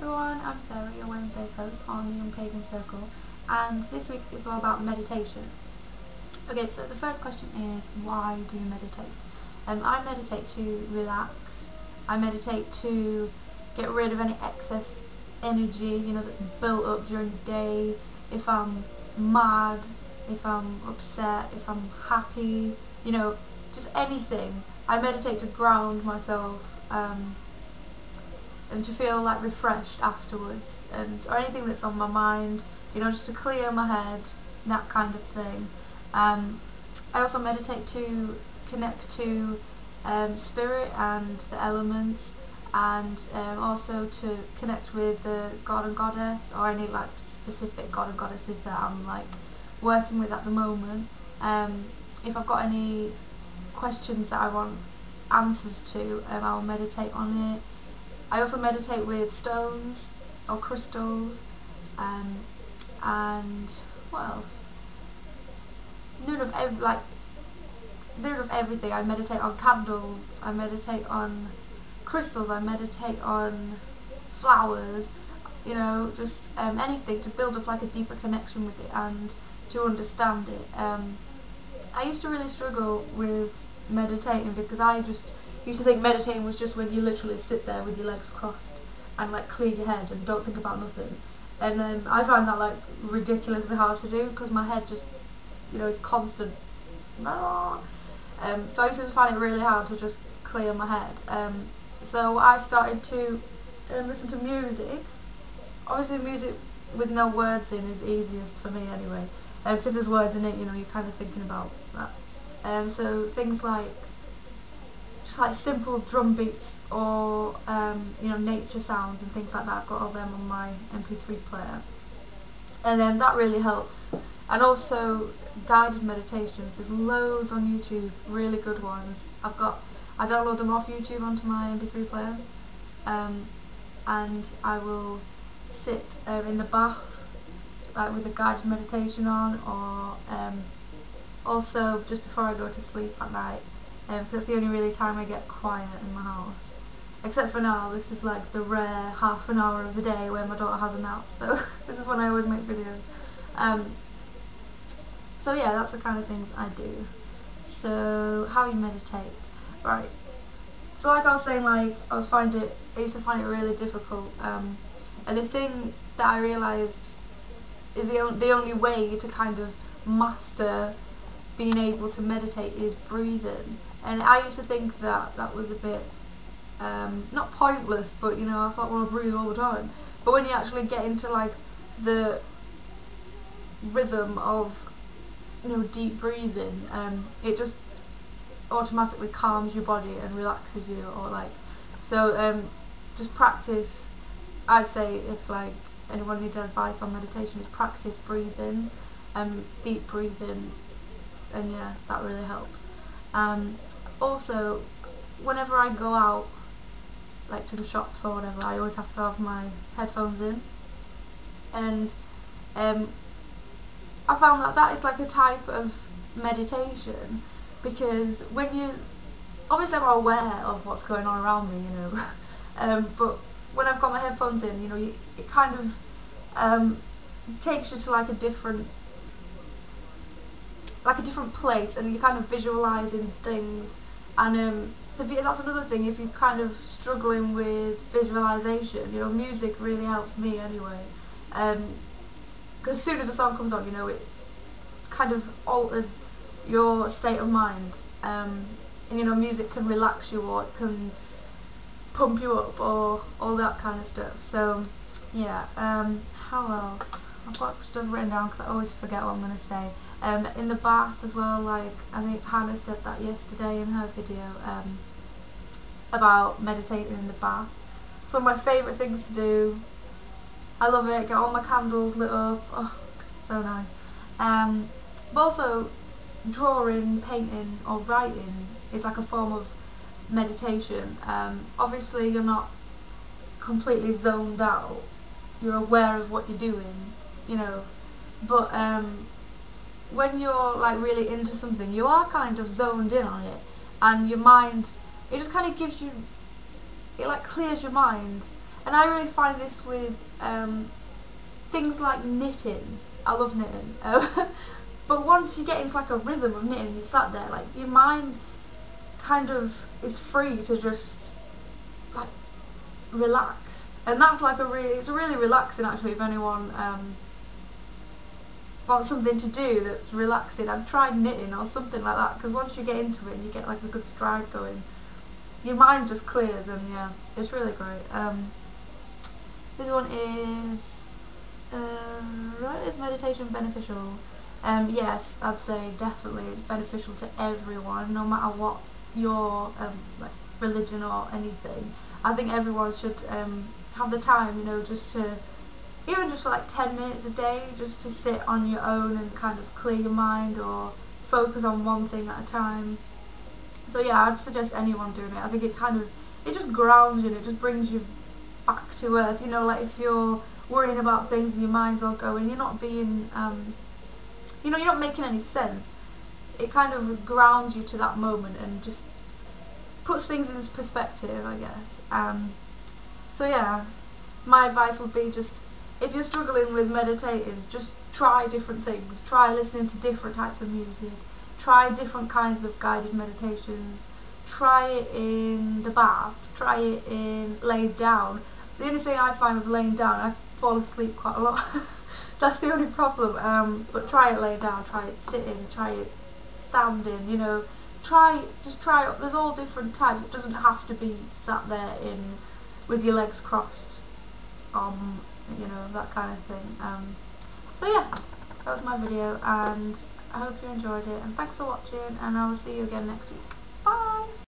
everyone, I'm Sarah, your Wednesday's host on the Young Pagan Circle, and this week is all about meditation. Okay, so the first question is, why do you meditate? I meditate to relax. I meditate to get rid of any excess energy, that's built up during the day. If I'm mad, if I'm upset, if I'm happy, just anything. I meditate to ground myself, and to feel like refreshed afterwards, or anything that's on my mind, just to clear my head, that kind of thing. I also meditate to connect to spirit and the elements, and also to connect with the god and goddess, or any specific god and goddesses that I'm working with at the moment. If I've got any questions that I want answers to, I'll meditate on it. I also meditate with stones or crystals, and what else? None of everything. I meditate on candles. I meditate on crystals. I meditate on flowers. Just anything to build up a deeper connection with it and to understand it. I used to really struggle with meditating because I just used to think meditating was just when you literally sit there with your legs crossed and clear your head and don't think about nothing. And I find that ridiculously hard to do because my head just, is constant. So I used to find it really hard to just clear my head. So I started to listen to music. Obviously music with no words in is easiest for me anyway. Because if there's words in it, you're kind of thinking about that. So things just simple drum beats or nature sounds and things like that. I've got all them on my MP3 player, and then that really helps. And also guided meditations. There's loads on YouTube, really good ones. I download them off YouTube onto my MP3 player, and I will sit in the bath with a guided meditation on, or also just before I go to sleep at night. Because that's the only really time I get quiet in my house. Except for now, this is the rare half an hour of the day where my daughter has a nap, so this is when I always make videos. So yeah, that's the kind of things I do. So how you meditate, right? So I was saying, I used to find it really difficult, and the thing that I realised is the only way to kind of master being able to meditate is breathing. And I used to think that was a bit not pointless, but I thought, well, I breathe all the time. But when you actually get into the rhythm of deep breathing, it just automatically calms your body and relaxes you, just practice. I'd say if anyone needed advice on meditation, is practice breathing, deep breathing, and yeah, that really helps. Also, whenever I go out to the shops or whatever, I always have to have my headphones in, and I found that is a type of meditation, because when you, obviously I'm aware of what's going on around me, but when I've got my headphones in, it kind of takes you to a different place, and you're kind of visualizing things. And so that's another thing, if you're kind of struggling with visualization, music really helps me anyway, because as soon as a song comes on, it kind of alters your state of mind, and music can relax you, or it can pump you up, or all that kind of stuff. So yeah, how else? I've got stuff written down because I always forget what I'm going to say. In the bath as well, I think Hannah said that yesterday in her video, about meditating in the bath. It's one of my favourite things to do. I love it, get all my candles lit up, oh, so nice. But also, drawing, painting or writing is a form of meditation. Obviously you're not completely zoned out, you're aware of what you're doing, but when you're really into something, you are kind of zoned in on it, and your mind, it just kind of gives you, it clears your mind, And I really find this with things like knitting. I love knitting. But once you get into like a rhythm of knitting, you sat there, like your mind kind of is free to just like relax. And that's like it's really relaxing actually if anyone wants something to do that's relaxing. I've tried knitting or something like that, because once you get into it and you get like a good stride going, your mind just clears, and yeah, it's really great. This one is right, is meditation beneficial? Yes, I'd say definitely it's beneficial to everyone, no matter what your like religion or anything. I think everyone should have the time, you know, just to, even just for like 10 minutes a day, just to sit on your own and kind of clear your mind or focus on one thing at a time. So yeah, I'd suggest anyone doing it. I think it just grounds you, and it just brings you back to earth. You know, like if you're worrying about things and your mind's all going, you're not being, you know, you're not making any sense. It kind of grounds you to that moment and just puts things in perspective, I guess. So yeah, my advice would be just, if you're struggling with meditating, just try different things. Try listening to different types of music. Try different kinds of guided meditations. Try it in the bath. Try it in laid down. The only thing I find with laying down, I fall asleep quite a lot. That's the only problem. But try it laid down. Try it sitting. Try it standing. You know, just try it. There's all different types. It doesn't have to be sat there with your legs crossed. You know, that kind of thing. So yeah, that was my video, and I hope you enjoyed it, and thanks for watching, and I will see you again next week.